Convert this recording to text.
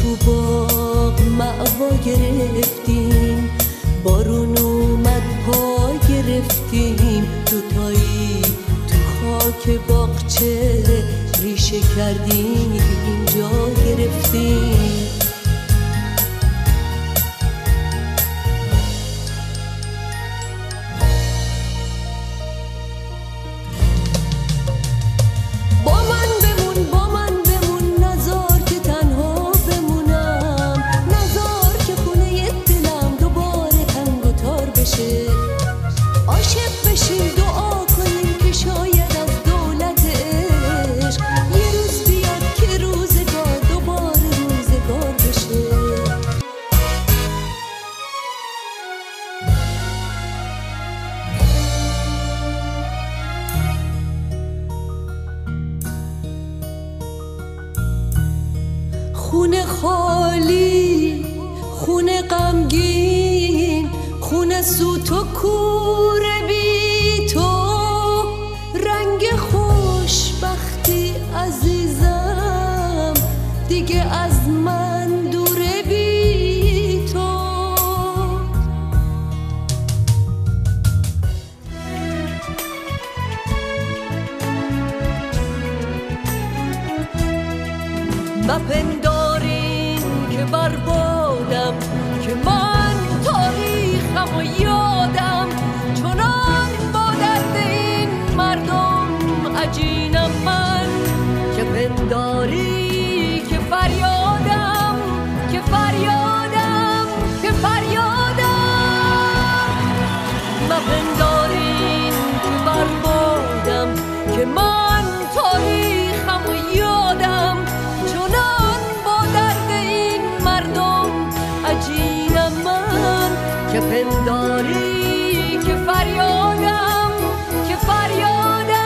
تو باغ معوا گرفتیم، بارون اومد پا گرفتیم، دوتایی تو خاک باغچه ریشه کردیم، اینجا گرفتیم. خونه خالی، خونه غمگین، خونه سوت و کور بی تو، رنگ خوشبختی عزیزم دیگه از من دوره بی تو. مپندارین که بربادم، که من تاریخم و یادم، چنان با درد این مردم عجینم من، که پنداری که فریادم، که فریادم، که فریادم. مپندارین که بربادم، که من تاریخم و یادم، چنان با درد این مردم عجینم من، که پنداری که فریادم، که فریادم.